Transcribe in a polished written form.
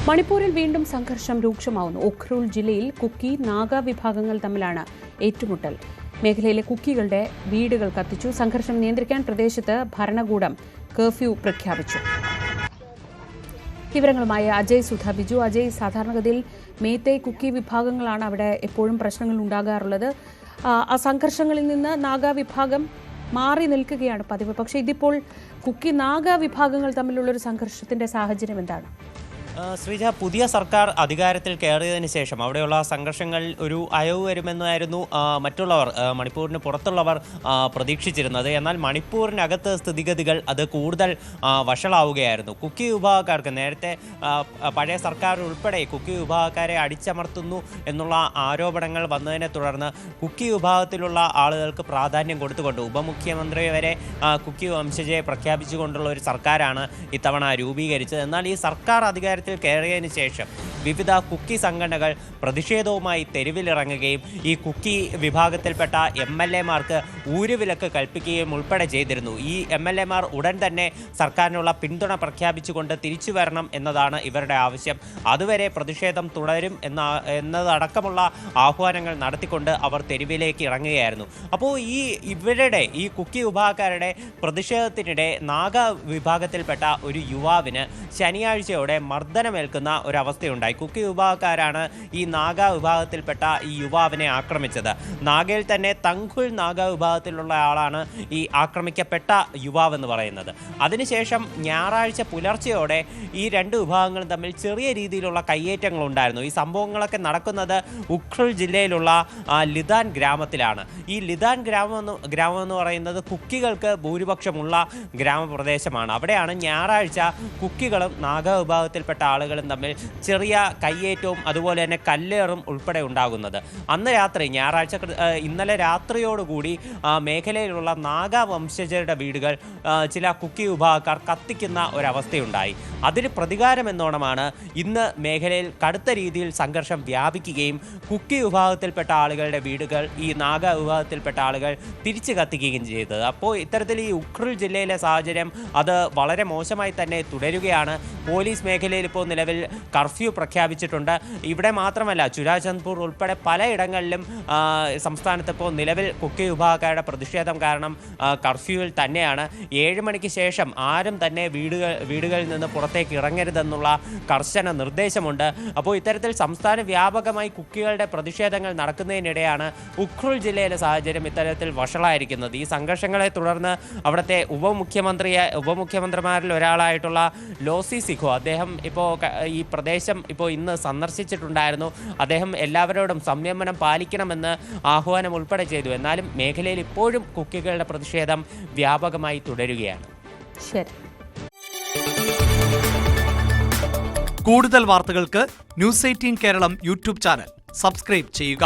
മണിപ്പൂരിൽ വീണ്ടും സംഘർഷം രൂക്ഷമാവുന്നു. ഉഖ്രുൽ ജില്ലയിൽ കുക്കി നാഗ വിഭാഗങ്ങൾ തമ്മിലാണ് ഏറ്റുമുട്ടൽ. മേഖലയിലെ കുക്കികളുടെ വീടുകൾ കത്തിച്ചു. സംഘർഷം നിയന്ത്രിക്കാൻ പ്രദേശത്ത് ഭരണകൂടം കർഫ്യൂ പ്രഖ്യാപിച്ചു. വിവരങ്ങളുമായി അജയ് സുധ ബിജു. അജയ്, സാധാരണഗതിയിൽ മേത്തേ കുക്കി വിഭാഗങ്ങളാണ് അവിടെ എപ്പോഴും പ്രശ്നങ്ങൾ ഉണ്ടാകാറുള്ളത്. ആ സംഘർഷങ്ങളിൽ നിന്ന് നാഗ വിഭാഗം മാറി നിൽക്കുകയാണ് പതിവ്. പക്ഷേ ഇതിപ്പോൾ കുക്കി നാഗ വിഭാഗങ്ങൾ തമ്മിലുള്ളൊരു സംഘർഷത്തിന്റെ സാഹചര്യം എന്താണ്? ശ്രീജ, പുതിയ സർക്കാർ അധികാരത്തിൽ കയറിയതിനു ശേഷം അവിടെയുള്ള സംഘർഷങ്ങൾ ഒരു അയവ് വരുമെന്നായിരുന്നു മറ്റുള്ളവർ, മണിപ്പൂരിന് പുറത്തുള്ളവർ പ്രതീക്ഷിച്ചിരുന്നത്. എന്നാൽ മണിപ്പൂരിനകത്ത് സ്ഥിതിഗതികൾ അത് കൂടുതൽ വഷളാവുകയായിരുന്നു. കുക്കി വിഭാഗക്കാർക്ക് നേരത്തെ പഴയ സർക്കാർ ഉൾപ്പെടെ കുക്കി വിഭാഗക്കാരെ അടിച്ചമർത്തുന്നു എന്നുള്ള ആരോപണങ്ങൾ വന്നതിനെ തുടർന്ന് കുക്കി വിഭാഗത്തിലുള്ള ആളുകൾക്ക് പ്രാധാന്യം കൊടുത്തുകൊണ്ട് ഉപമുഖ്യമന്ത്രി വരെ കുക്കി വംശജയെ പ്രഖ്യാപിച്ചുകൊണ്ടുള്ള ഒരു സർക്കാരാണ് ഇത്തവണ രൂപീകരിച്ചത്. എന്നാൽ ഈ സർക്കാർ അധികാരത്തിൽ കയറിയതിനു ശേഷം വിവിധ കുക്കി സംഘടനകൾ പ്രതിഷേധവുമായി തെരുവിലിറങ്ങുകയും ഈ കുക്കി വിഭാഗത്തിൽപ്പെട്ട MLA-മാർക്ക് ഊരുവിലക്ക് കൽപ്പിക്കുകയും ഉൾപ്പെടെ ചെയ്തിരുന്നു. ഈ MLA-മാർ ഉടൻ തന്നെ സർക്കാരിനുള്ള പിന്തുണ പ്രഖ്യാപിച്ചുകൊണ്ട് തിരിച്ചു വരണം എന്നതാണ് ഇവരുടെ ആവശ്യം. അതുവരെ പ്രതിഷേധം തുടരും എന്നതടക്കമുള്ള ആഹ്വാനങ്ങൾ നടത്തിക്കൊണ്ട് അവർ തെരുവിലേക്ക് ഇറങ്ങുകയായിരുന്നു. അപ്പോൾ ഈ കുക്കി വിഭാഗക്കാരുടെ പ്രതിഷേധത്തിനിടെ നാഗ വിഭാഗത്തിൽപ്പെട്ട ഒരു യുവാവിന് ശനിയാഴ്ചയോടെ മർദ്ദനമേൽക്കുന്ന ഒരവസ്ഥയുണ്ടായി. കുക്കി വിഭാഗക്കാരാണ് ഈ നാഗ വിഭാഗത്തിൽപ്പെട്ട ഈ യുവാവിനെ ആക്രമിച്ചത്. നാഗയിൽ തന്നെ തങ്കുൽ നാഗ വിഭാഗത്തിലുള്ള ആളാണ് ഈ ആക്രമിക്കപ്പെട്ട യുവാവെന്ന് പറയുന്നത്. അതിനുശേഷം ഞായറാഴ്ച പുലർച്ചെയോടെ ഈ രണ്ട് വിഭാഗങ്ങളും തമ്മിൽ ചെറിയ രീതിയിലുള്ള കയ്യേറ്റങ്ങളുണ്ടായിരുന്നു. ഈ സംഭവങ്ങളൊക്കെ നടക്കുന്നത് ഉഖ്രുൽ ജില്ലയിലുള്ള ലിദാൻ ഗ്രാമത്തിലാണ്. ഈ ലിദാൻ ഗ്രാമം എന്ന് പറയുന്നത് കുക്കികൾക്ക് ഭൂരിപക്ഷമുള്ള ഗ്രാമപ്രദേശമാണ്. അവിടെയാണ് ഞായറാഴ്ച കുക്കികളും നാഗ വിഭാഗത്തിൽപ്പെട്ട ആളുകളും തമ്മിൽ ചെറിയ കയ്യേറ്റവും അതുപോലെ തന്നെ കല്ലേറും ഉൾപ്പെടെ ഉണ്ടാകുന്നത്. അന്ന് രാത്രി ഇന്നലെ രാത്രിയോടുകൂടി മേഖലയിലുള്ള നാഗ വംശജരുടെ വീടുകൾ ചില കുക്കി വിഭാഗക്കാർ കത്തിക്കുന്ന ഒരവസ്ഥയുണ്ടായി. അതിന് പ്രതികാരം എന്നോണമാണ് ഇന്ന് മേഖലയിൽ കടുത്ത രീതിയിൽ സംഘർഷം വ്യാപിക്കുകയും കുക്കി വിഭാഗത്തിൽപ്പെട്ട ആളുകളുടെ വീടുകൾ ഈ നാഗ വിഭാഗത്തിൽപ്പെട്ട ആളുകൾ തിരിച്ചു കത്തിക്കുകയും ചെയ്തത്. അപ്പോൾ ഇത്തരത്തിൽ ഈ ഉഖ്രുൽ ജില്ലയിലെ സാഹചര്യം അത് വളരെ മോശമായി തന്നെ തുടരുകയാണ്. പോലീസ് മേഖലയിൽ ഇപ്പോൾ നിലവിൽ കർഫ്യൂ പ്രഖ്യാപിച്ചിട്ടുണ്ട്. ഇവിടെ മാത്രമല്ല, ചുരാചന്ദ്പൂർ ഉൾപ്പെടെ പലയിടങ്ങളിലും സംസ്ഥാനത്ത് ഇപ്പോൾ നിലവിൽ കുക്കി വിഭാഗക്കാരുടെ പ്രതിഷേധം കാരണം കർഫ്യൂവിൽ തന്നെയാണ്. 7 മണിക്ക് ശേഷം ആരും തന്നെ വീടുകളിൽ നിന്ന് പുറത്തേക്ക് ഇറങ്ങരുതെന്നുള്ള കർശന നിർദ്ദേശമുണ്ട്. അപ്പോൾ ഇത്തരത്തിൽ സംസ്ഥാന വ്യാപകമായി കുക്കികളുടെ പ്രതിഷേധങ്ങൾ നടക്കുന്നതിനിടെയാണ് ഉഖ്രുൽ ജില്ലയിലെ സാഹചര്യം ഇത്തരത്തിൽ വഷളായിരിക്കുന്നത്. ഈ സംഘർഷങ്ങളെ തുടർന്ന് അവിടുത്തെ ഉപമുഖ്യമന്ത്രിമാരിൽ ഒരാളായിട്ടുള്ള ലോസി സിഖോ, അദ്ദേഹം ഇപ്പോൾ ഈ പ്രദേശം ഇന്ന് സന്ദർശിച്ചിട്ടുണ്ടായിരുന്നു. അദ്ദേഹം എല്ലാവരോടും സംയമനം പാലിക്കണമെന്ന് ആഹ്വാനം ഉൾപ്പെടെ ചെയ്തു. എന്നാലും മേഖലയിൽ ഇപ്പോഴും കുക്കികളുടെ പ്രതിഷേധം വ്യാപകമായി തുടരുകയാണ്. ശരി. കൂടുതൽ വാർത്തകൾക്ക് News 18 Keralam YouTube channel subscribe ചെയ്യുക.